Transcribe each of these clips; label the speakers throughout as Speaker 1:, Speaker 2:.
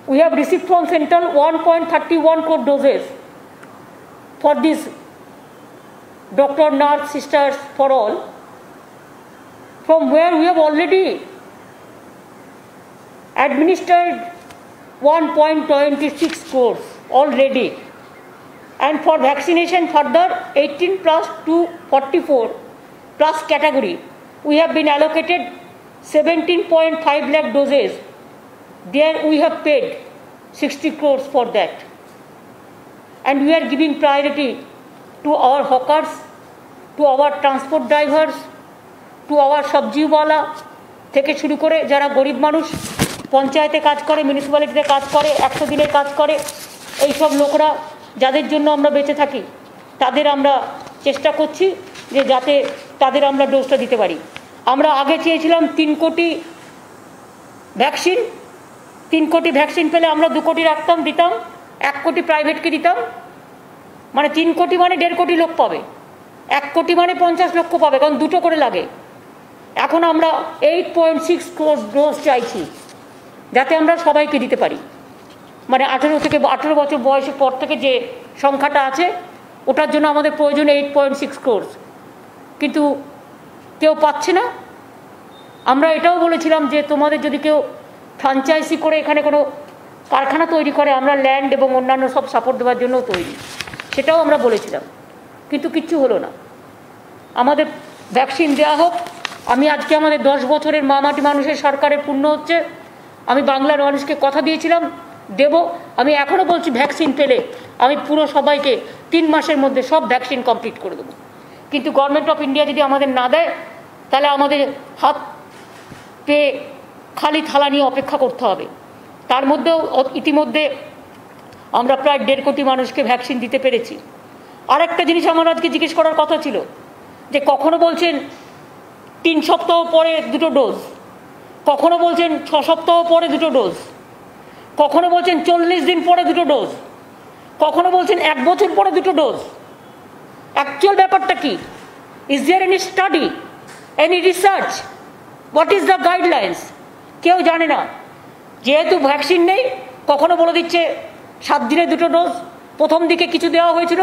Speaker 1: We have received from Central 1.31 crore doses for this doctor, nurse, sisters for all, from where we have already administered 1.26 crores already. And for vaccination further 18 plus to 44 plus category, we have been allocated 17.5 lakh doses. There we have paid 60 crores for that. And we are giving priority to our hawkers, to our transport drivers, to our sabjiwala থেকে শুরু করে যারা গরিব মানুষ পঞ্চায়েতে কাজ করে, মিউনিসিপ্যালিটিতে কাজ করে, 100 দিনের কাজ করে, এই সব লোকরা যাদের জন্য আমরা বেঁচে থাকি তাদের আমরা চেষ্টা করছি যে যাতে তাদের আমরা ডোজটা দিতে পারি। আমরা আগে চেয়েছিলাম 3 কোটি ভ্যাকসিন, 3 কোটি ভ্যাকসিন পেলে আমরা 2 কোটি রাখতাম, দিতাম, 1 কোটি প্রাইভেটকে দিতাম, মানে 3 কোটি মানে 1.5 কোটি লোক পাবে, 1 কোটি মানে 50 লক্ষ পাবে, কারণ 2টো করে লাগে। এখন আমরা 8.6 crore ডোজ চাইছি যাতে আমরা সবাইকে দিতে পারি, মানে 18 বছর বয়সের পর থেকে যে সংখ্যাটা আছে ওটার জন্য আমাদের প্রয়োজন 8.6 crore, কিন্তু কেউ পাচ্ছে না। আমরা এটাও বলেছিলাম যে তোমাদের যদি কেউ ফ্র্যাঞ্চাইজি করে এখানে কোনো কারখানা তৈরি করে, আমরা ল্যান্ড এবং অন্যান্য সব সাপোর্ট দেওয়ার জন্য তৈরি, সেটাও আমরা বলেছিলাম, কিন্তু কিচ্ছু হলো না। আমাদের ভ্যাকসিন দেওয়া হোক। আমি আজকে আমাদের 10 বছরের মামাটি মানুষের সরকারের পূর্ণ হচ্ছে, আমি বাংলার মানুষকে কথা দিয়েছিলাম দেব, আমি এখনও বলছি ভ্যাকসিন পেলে আমি পুরো সবাইকে 3 মাসের মধ্যে সব ভ্যাকসিন কমপ্লিট করে দেবো। কিন্তু গভর্নমেন্ট অফ ইন্ডিয়া যদি আমাদের না দেয় তাহলে আমাদের হাত পেয়ে খালি থালা নিয়ে অপেক্ষা করতে হবে। তার মধ্যেও ইতিমধ্যে আমরা প্রায় 1.5 কোটি মানুষকে ভ্যাকসিন দিতে পেরেছি। আরেকটা জিনিস আমার আজকে জিজ্ঞেস করার কথা ছিল যে কখনো বলছেন 3 সপ্তাহ পরে 2টো ডোজ, কখনো বলছেন 6 সপ্তাহ পরে 2টো ডোজ, কখনো বলছেন 40 দিন পরে 2টো ডোজ, কখনো বলছেন 1 বছর পরে 2টো ডোজ। অ্যাকচুয়াল ব্যাপারটা কি? Is there any study, any research? What is the guidelines? কেউ জানে না। যেহেতু ভ্যাকসিন নেই, কখনো বলে দিচ্ছে 7 দিনে 2টো ডোজ, প্রথম দিকে কিছু দেওয়া হয়েছিল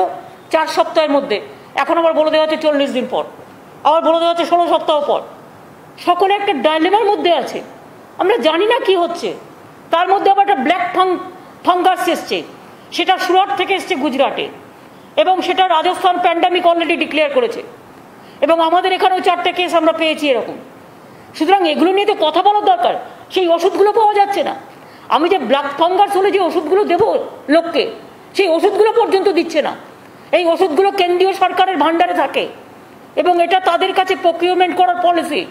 Speaker 1: 4 সপ্তাহের মধ্যে, এখন আবার বলে দেওয়া হচ্ছে 40 দিন পর, আবার বলে দেওয়া হচ্ছে 16 সপ্তাহ পর। সকলে একটা ডাইলেমার মধ্যে আছে, আমরা জানি না কি হচ্ছে। তার মধ্যে আবার একটা ব্ল্যাক ফাঙ্গাস এসছে, সেটা সুরাট থেকে এসছে গুজরাটে, এবং সেটা রাজস্থান প্যান্ডামিক অলরেডি ডিক্লেয়ার করেছে, এবং আমাদের এখানেও 4টে কেস আমরা পেয়েছি এরকম। সুতরাং এগুলো নিয়ে তো কথা বলার দরকার। সেই ওষুধগুলো পাওয়া যাচ্ছে না। আমি যে ব্ল্যাক ফাঙ্গাস হলে যে ওষুধগুলো দেবো লোককে, সেই ওষুধগুলো পর্যন্ত দিচ্ছে না। এই ওষুধগুলো কেন্দ্রীয় সরকারের ভাণ্ডারে থাকে এবং এটা তাদের কাছে প্রকিউরমেন্ট করার পলিসি।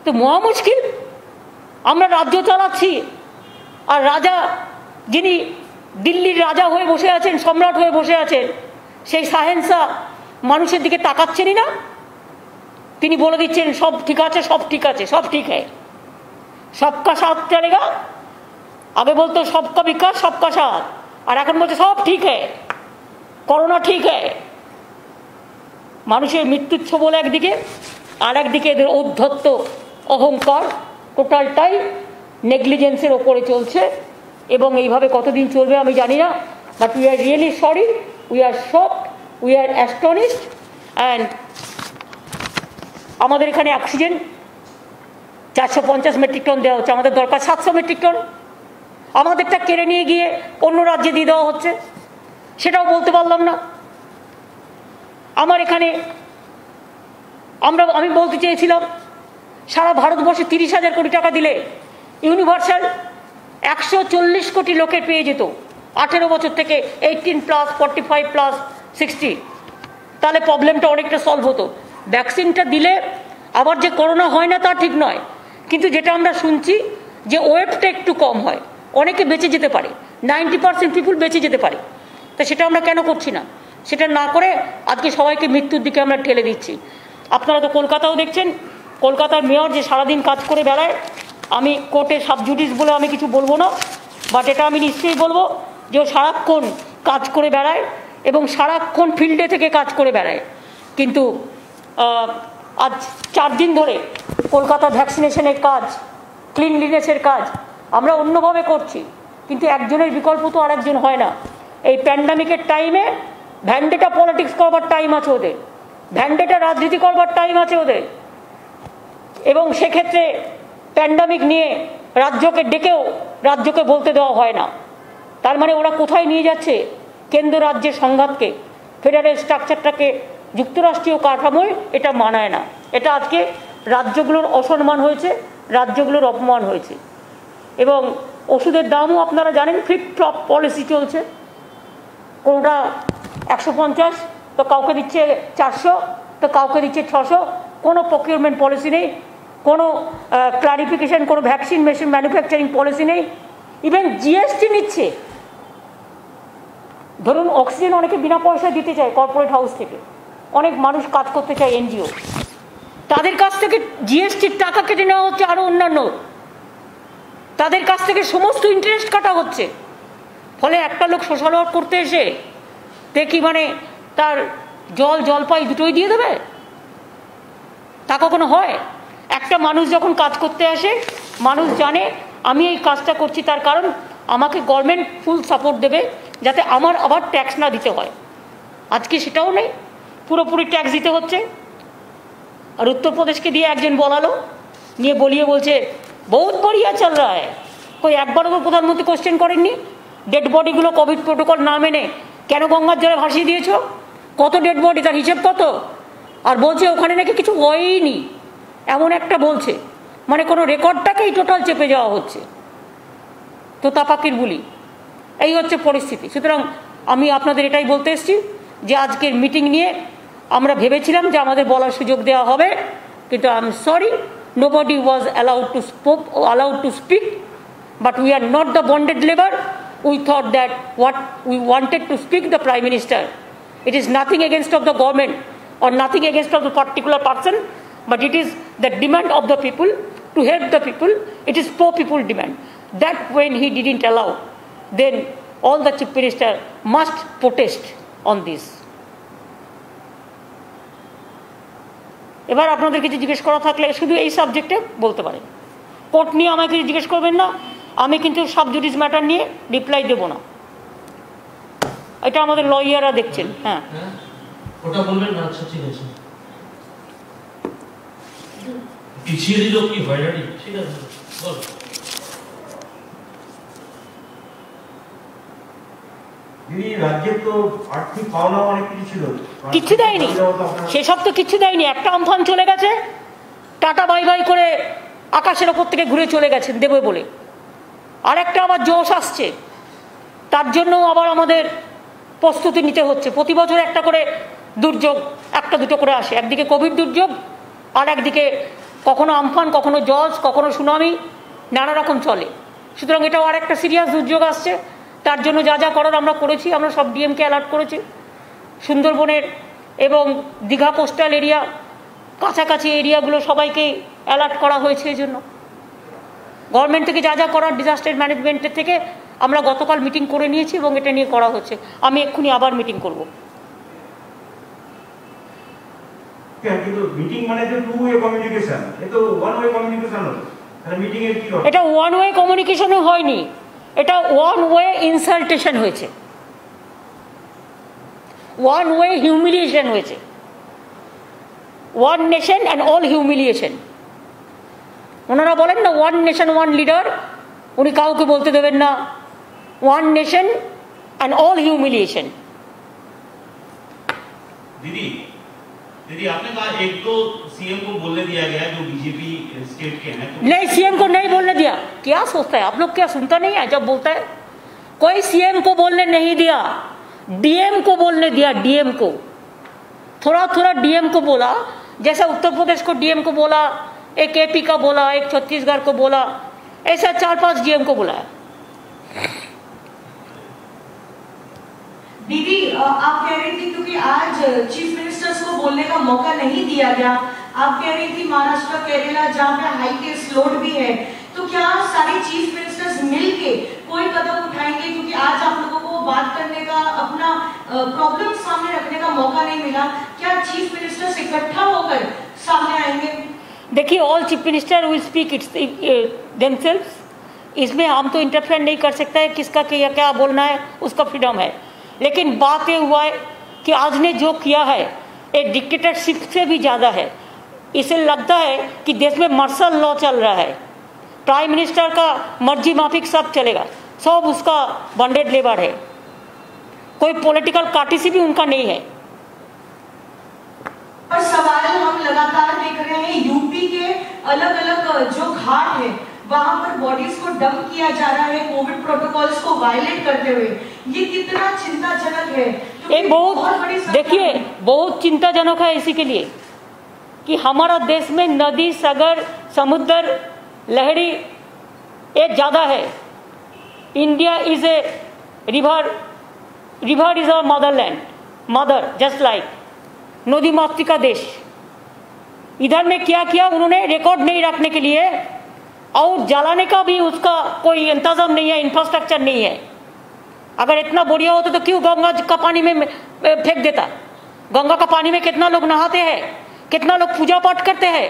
Speaker 1: তো মহা মুশকিল। আমরা রাজ্য চালাচ্ছি, আর রাজা, যিনি দিল্লির রাজা হয়ে বসে আছেন, সম্রাট হয়ে বসে আছেন, সেই শাহেনশাহ মানুষের দিকে তাকাচ্ছেনই না। তিনি বলে দিচ্ছেন সব ঠিক আছে, সব ঠিক আছে, সব ঠিক হ্যায়, সবকা সাথ চলেগা। আগে বলতো সবকা বিকাশ সবকা সাথ, আর এখন বলছে সব ঠিক হ্যায়, করোনা ঠিক হ্যায়। মানুষের মৃত্যুচ্ছ বলে একদিকে, আর একদিকে এদের ঔদ্ধত্য, অহংকার, টোটালটাই নেগলিজেন্সের ওপরে চলছে, এবং এইভাবে কতদিন চলবে আমি জানি না। But we are really sorry, we are shocked, we are astonished. And আমাদের এখানে অক্সিজেন 450 মেট্রিক টন দেওয়া হচ্ছে, আমাদের দরকার 700 মেট্রিক টন। আমাদেরটা কেড়ে নিয়ে গিয়ে অন্য রাজ্যে দিয়ে দেওয়া হচ্ছে, সেটাও বলতে পারলাম না। আমার এখানে আমি বলতে চেয়েছিলাম সারা ভারতবর্ষে 30,000 কোটি টাকা দিলে ইউনিভার্সাল 140 কোটি লোকের পেয়ে যেত, 18 বছর থেকে 18 প্লাস, 45 প্লাস, 60। তাহলে প্রবলেমটা অনেকটা সলভ হতো। ভ্যাকসিনটা দিলে আবার যে করোনা হয় না তা ঠিক নয়, কিন্তু যেটা আমরা শুনছি যে ওয়েটটা একটু কম হয়, অনেকে বেঁচে যেতে পারে, 90% পিপুল বেঁচে যেতে পারে। তা সেটা আমরা কেন করছি না? সেটা না করে আজকে সবাইকে মৃত্যুর দিকে আমরা ঠেলে দিচ্ছি। আপনারা তো কলকাতাও দেখছেন, কলকাতার মেয়র যে সারাদিন কাজ করে বেড়ায়। আমি কোর্টে সাবজুডিস বলে আমি কিছু বলবো না, বাট এটা আমি নিশ্চয়ই বলবো যে ও সারাক্ষণ কাজ করে বেড়ায় এবং সারাক্ষণ ফিল্ডে থেকে কাজ করে বেড়ায়। কিন্তু আজ 4 দিন ধরে কলকাতা ভ্যাকসিনেশনের কাজ, ক্লিনলিনেসের কাজ আমরা অন্যভাবে করছি, কিন্তু একজনের বিকল্প তো আরেকজন হয় না। এই প্যান্ডামিকের টাইমে ভ্যান্ডেটা পলিটিক্স করবার টাইম আছে ওদের, ভ্যান্ডেটা রাজনীতি করবার টাইম আছে ওদের, এবং সেক্ষেত্রে প্যান্ডামিক নিয়ে রাজ্যকে ডেকেও রাজ্যকে বলতে দেওয়া হয় না। তার মানে ওরা কোথায় নিয়ে যাচ্ছে কেন্দ্র রাজ্যের সংঘাতকে, ফেডারেল স্ট্রাকচারটাকে, যুক্তরাষ্ট্রীয় কাঠামোয় এটা মানায় না। এটা আজকে রাজ্যগুলোর অসম্মান হয়েছে, রাজ্যগুলোর অপমান হয়েছে। এবং ওষুধের দামও আপনারা জানেন ফ্লিপ ফ্লপ পলিসি চলছে, কোনোটা 150 তো কাউকে দিচ্ছে 400 তো কাউকে দিচ্ছে 600, কোনো প্রকিউরমেন্ট পলিসি নেই, কোনো ক্লারিফিকেশন, কোনো ভ্যাকসিন মেশিন ম্যানুফ্যাকচারিং পলিসি নেই। ইভেন জিএসটি নিচ্ছে, ধরুন অক্সিজেন অনেকে বিনা পয়সায় দিতে চায় কর্পোরেট হাউস থেকে, অনেক মানুষ কাজ করতে চায় এনজিও, তাদের কাছ থেকে জিএসটির টাকা কেটে নেওয়া হচ্ছে, আরও অন্যান্য তাদের কাছ থেকে সমস্ত ইন্টারেস্ট কাটা হচ্ছে। ফলে একটা লোক সোশ্যাল ওয়ার্ক করতে এসে দেখি মানে তার জলপাই দুটোই দিয়ে দেবে, তা কখনো হয়? একটা মানুষ যখন কাজ করতে আসে, মানুষ জানে আমি এই কাজটা করছি তার কারণ আমাকে গভর্নমেন্ট ফুল সাপোর্ট দেবে, যাতে আমার আবার ট্যাক্স না দিতে হয়। আজকে সেটাও নেই, পুরোপুরি ট্যাক্স দিতে হচ্ছে। আর উত্তরপ্রদেশকে দিয়ে একজন বলালো, নিয়ে বলিয়ে বলছে বহুত বড়িয়া চল রা হ্যায়। কই একবারও তো প্রধানমন্ত্রী কোশ্চেন করেননি, ডেড বডিগুলো কোভিড প্রোটোকল না মেনে কেন গঙ্গার জলে ভাসিয়ে দিয়েছ, কত ডেড বডি, তার হিসেব কত? আর বলছে ওখানে নাকি কিছু হয়ইনি, এমন একটা বলছে, মানে কোনো রেকর্ডটাকেই টোটাল চেপে যাওয়া হচ্ছে। তোতা পাখির বুলি, এই হচ্ছে পরিস্থিতি। সুতরাং আমি আপনাদের এটাই বলতে এসেছি যে আজকের মিটিং নিয়ে আমরা ভেবেছিলাম যে আমাদের বলার সুযোগ দেওয়া হবে, কিন্তু I am sorry, nobody was allowed to speak, but we are not the bonded labor. We thought that what we wanted to speak the Prime Minister. It is nothing against of the government or nothing against of the particular person, but it is the demand of the people to help the people. It is poor people demand. That when he didn't allow, then all the Chief Minister must protest on this. এবার আপনাদের কিছু জিজ্ঞেস করা থাকলে শুধু এই সাবজেক্টে বলতে পারেন, কোর্ট নিয়ে আমাকে কিছু জিজ্ঞেস করবেন না, আমি কিন্তু সাব জুডিস ম্যাটার নিয়ে রিপ্লাই দেবো না, এটা আমাদের লয়াররা দেখছেন। হ্যাঁ,
Speaker 2: ওটা বলবেন না। আচ্ছা ঠিক আছে, পিছিয়ে দিল কি ভাইরাডি, ঠিক আছে বল।
Speaker 1: কিচ্ছু দেয়নি, সেসব তো কিচ্ছু দেয়নি। একটা আমফান চলে গেছে, টাটা বাই বাই করে আকাশের ওপর থেকে ঘুরে চলে গেছেন দেবে বলে, আর একটা আবার জোশ আসছে, তার জন্য আবার আমাদের প্রস্তুতি নিতে হচ্ছে। প্রতি বছর একটা করে দুর্যোগ, একটা দুটো করে আসে, একদিকে কোভিড দুর্যোগ, আর একদিকে কখনো আমফান, কখনো জজ, কখনো সুনামি, নানা রকম চলে। সুতরাং এটাও আর একটা সিরিয়াস দুর্যোগ আসছে, তার জন্য যা যা করার আমরা করেছি। আমরা সব ডিএমকে অ্যালার্ট করেছি, সুন্দরবনের এবং দীঘা কোস্টাল এরিয়া, কাছাকাছি এরিয়াগুলো সবাইকে অ্যালার্ট করা হয়েছে। এই জন্য গভর্নমেন্ট থেকে যা যা করার ডিজাস্টার ম্যানেজমেন্টের থেকে আমরা গতকাল মিটিং করে নিয়েছি এবং এটা নিয়ে করা হচ্ছে। আমি এক্ষুনি আবার মিটিং করব। এটা ওয়ান ওয়ে কমিউনিকেশনও হয়নি, এটা ওয়ান ওয়ে ইনসাল্টেশন হয়েছে, ওয়ান ওয়ে হিউমিলিয়েশন হয়েছে। One nation and all humiliation. ওনারা বলেন না ওয়ান নেশন ওয়ান লিডার, উনি কাউকে বলতে দেবেন না ওয়ান নেশন অ্যান্ড অল হিউमिलिएशन।
Speaker 2: दीदी आपने कहा एक तो सीएम को बोलने दिया गया जो बीजेपी स्टेट के हैं,
Speaker 1: नहीं सीएम को नहीं बोलने दिया। क्या सोचता है आप लोग, क्या सुनता नहीं है जब बोलता है? कोई सीएम को बोलने नहीं दिया, डीएम को बोलने दिया। डीएम को थोड़ा थोड़ा डीएम को बोला, जैसा उत्तर प्रदेश को डीएम को बोला, एक एपी का बोला, एक छत्तीसगढ़ को बोला, ऐसा 4-5 डीएम को बोला है।
Speaker 3: दीदी आप कह रही थी क्योंकि आज चीफ मिनिस्टर्स को बोलने का मौका नहीं दिया गया, आप कह रही थी महाराष्ट्र केरला जहाँ पे हाई केस लोड भी है, तो क्या सारे चीफ मिनिस्टर्स मिलके कोई कदम उठाएंगे? क्योंकि आज आप लोगों को बात करने का, अपना प्रॉब्लम सामने रखने का मौका नहीं मिला, क्या चीफ मिनिस्टर्स इकट्ठा होकर सामने आएंगे?
Speaker 1: देखिए, all chief minister will speak it's themselves. इसमें हम तो इंटरफेयर नहीं कर सकते हैं, किसका क्या बोलना है उसका फ्रीडम है। लेकिन बात ये हुआ है कि आज ने जो किया है एक डिक्टेटरशिप से भी ज़्यादा है। इसे लगता है कि देश में मार्शल लॉ चल रहा है, प्राइम मिनिस्टर का मर्जी माफिक सब चलेगा, सब उसका बॉन्डेड लेबर है, कोई पॉलिटिकल पार्टी भी उनका नहीं है।
Speaker 3: और सवाल हम लगातार देख रहे हैं, यूपी के अलग अलग जो घाट है वहां पर बॉडीज को डंप किया जा रहा है कोविड प्रोटोकॉल्स को वायलेट करते हुए। ये कितना चिंताजनक है।
Speaker 1: ये बहुत देखिए बहुत चिंताजनक है इसी के लिए कि हमारा देश में नदी, सागर, समुद्र, लहरी ये ज़्यादा है। India is a river, river is our Motherland, mother just like नदी मातृ का देश। इधर में क्या किया उन्होंने रिकॉर्ड नहीं रखने के लिए, और जलाने का भी उसका कोई इंतजाम नहीं है, इंफ्रास्ट्रक्चर नहीं है। अगर इतना बढ़िया होता तो क्यों गंगा का पानी में फेंक देता। गंगा का पानी में कितना लोग नहाते हैं, कितना लोग पूजा पाठ करते हैं,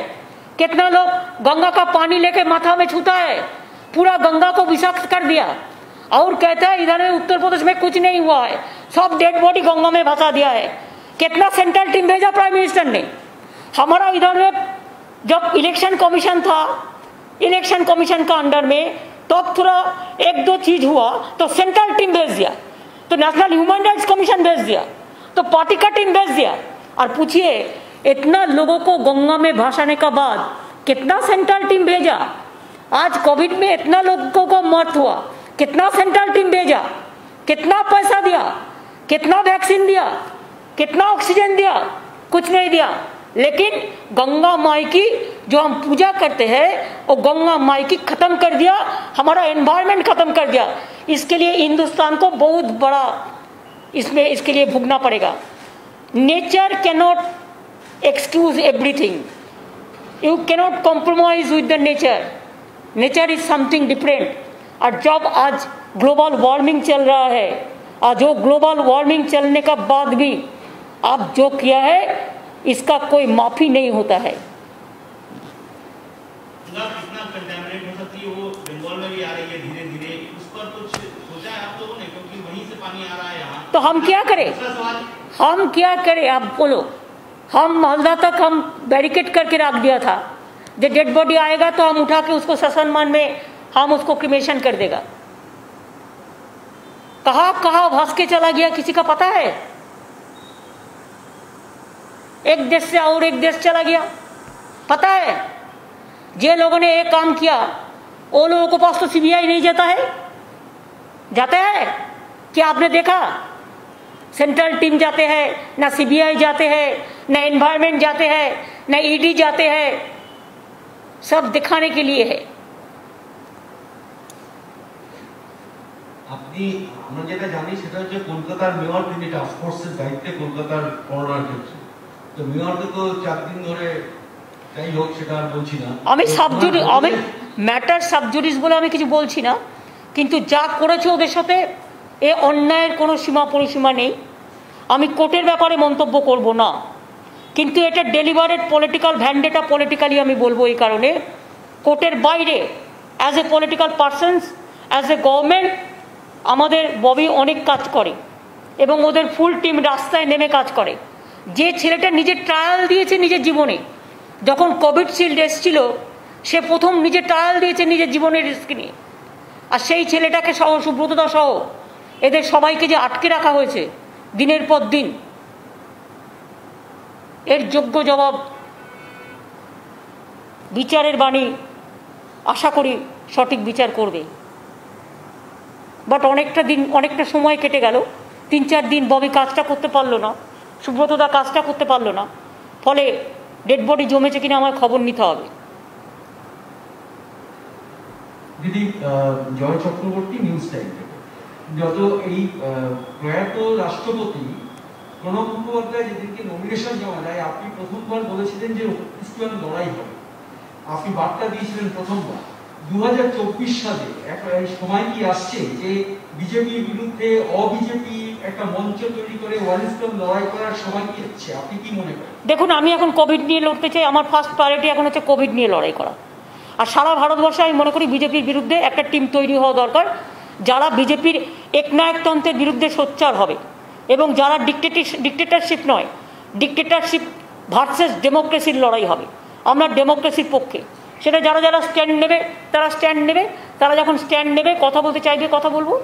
Speaker 1: कितना लोग गंगा का पानी लेके माथा में छूता है। पूरा गंगा को विषाक्त कर दिया और कहता है इधर में उत्तर प्रदेश में कुछ नहीं हुआ है, सब डेड बॉडी गंगा में भसा दिया है। कितना सेंट्रल टीम भेजा प्राइम मिनिस्टर ने। हमारा इधर में जब इलेक्शन कमीशन था, इलेक्शन कमीशन का अंडर में तो थोड़ा एक दो चीज हुआ तो सेंट्रल टीम भेज दिया, तो नेशनल ह्यूमन राइट्स कमीशन भेज दिया, तो पार्टी का टीम भेज दिया। और पूछिए इतना लोगों को गंगा में भासाने का बाद कितना सेंट्रल टीम भेजा। आज कोविड में इतना लोगों को मौत हुआ, कितना सेंट्रल टीम भेजा, कितना पैसा दिया, कितना वैक्सीन दिया, कितना ऑक्सीजन दिया, कुछ नहीं दिया। लेकिन गंगा माई की जो हम पूजा करते हैं वो गंगा माई की खत्म कर दिया, हमारा एनवायरनमेंट खत्म कर दिया। इसके लिए हिंदुस्तान को बहुत बड़ा इसमें इसके लिए भुगतना पड़ेगा। Nature cannot excuse everything, you cannot compromise with the nature, nature is something different. और जब आज ग्लोबल वार्मिंग चल रहा है और जो ग्लोबल वार्मिंग चलने का बाद भी आप जो किया है इसका कोई माफी नहीं होता है।
Speaker 2: कितना कंटामिनेट हो सकती है वो बंगाल में भी आ रही है धीरे धीरे, उस पर कुछ सोचा है आप लोगों ने? क्योंकि वहीं से पानी आ रहा है यहाँ,
Speaker 1: तो हम क्या करें, हम क्या करें आप बोलो। हम मालदा तक हम बैरिकेड करके रख दिया था, जब डेड बॉडी आएगा तो हम उठा के उसको ससनमान में हम उसको क्रिमेशन कर देगा। कहाँ कहाँ भास के चला गया किसी का पता है? एक देश से और एक देश चला गया, पता है? जे लोगों ने एक काम किया वो लोगों के पास तो सीबीआई नहीं जाता है, जाता है क्या आपने देखा? सेंट्रल टीम जाते हैं, ना सीबीआई जाते हैं, ना एनवायरनमेंट जाते हैं, ना ईडी जाते हैं, सब दिखाने के लिए है।
Speaker 4: আপনি আমরা যেটা জানি সেটা হচ্ছে কলকাতার মেয়র তিনি টাস্ক ফোর্সের দায়িত্বে কলকাতার করোনার ক্ষেত্রে, তো মেয়রকে তো 4 দিন ধরে যাই হোক সেটা আর বলছি না।
Speaker 1: আমি সাবজুরি আমি ম্যাটার সাবজুরিস বলে আমি কিছু বলছি না, কিন্তু যা করেছে ওদের সাথে এ অন্যায়ের কোনো সীমা পরিসীমা নেই। আমি কোর্টের ব্যাপারে মন্তব্য করব না, কিন্তু এটা ডেলিভারেড পলিটিক্যাল ভ্যান্ডেটা পলিটিক্যালি আমি বলবো এই কারণে কোর্টের বাইরে as a political persons as a government আমাদের ববি অনেক কাজ করে এবং ওদের ফুল টিম রাস্তায় নেমে কাজ করে। যে ছেলেটা নিজের ট্রায়াল দিয়েছে নিজের জীবনে, যখন কোভিডশিল্ড এসেছিল সে প্রথম নিজে ট্রায়াল দিয়েছে নিজের জীবনের রিস্ক নিয়ে, আর সেই ছেলেটাকে সহ সুব্রতদা সহ এদের সবাইকে যে আটকে রাখা হয়েছে দিনের পর দিন, এর যোগ্য জবাব বিচারের বাণী আশা করি সঠিক বিচার করবে। বাট অনেকটা দিন অনেকটা সময় কেটে গেল, 3-4 দিন ববি কাজটা করতে পারলো না, সুব্রতদা কাজটা করতে পারলো না, ফলে ডেড বডি জমেছে কিনা আমার খবর নিতে হবে।
Speaker 4: দিদি জয় চক্রবর্তী নিউজ টাইম থেকে, যত এই প্রয়াত রাষ্ট্রপতি প্রণব মুখোপাধ্যায় যেদিনকে নমিনেশন জমা দেয় আপনি প্রথমবার বলেছিলেন যে ইস্টুয়ান লড়াই হবে, আপনি বার্তা দিয়েছিলেন প্রথমবার। 2024 সালে একটা সময় কি আসছে যে বিজেপির বিরুদ্ধে অবিজেপি একটা মঞ্চ তৈরি করে ওয়ান ইস্টুয়ান লড়াই করার সময় কি হচ্ছে, আপনি কি মনে করেন?
Speaker 1: দেখুন আমি এখন কোভিড নিয়ে লড়তে চাই, আমার ফার্স্ট প্রায়োরিটি এখন হচ্ছে কোভিড নিয়ে লড়াই করা। আর সারা ভারতবর্ষে আমি মনে করি বিজেপির বিরুদ্ধে একটা টিম তৈরি হওয়া দরকার, যারা বিজেপির একনায়কতন্ত্রের বিরুদ্ধে সোচ্চার হবে এবং যারা ডিক্টেটরশিপ নয়, ডিক্টেটরশিপ ভার্সেস ডেমোক্রেসির লড়াই হবে। আমরা ডেমোক্রেসির পক্ষে, সেটা যারা যারা স্ট্যান্ড নেবে তারা স্ট্যান্ড নেবে, তারা যখন স্ট্যান্ড নেবে কথা বলতে চাইবে কথা বলবো,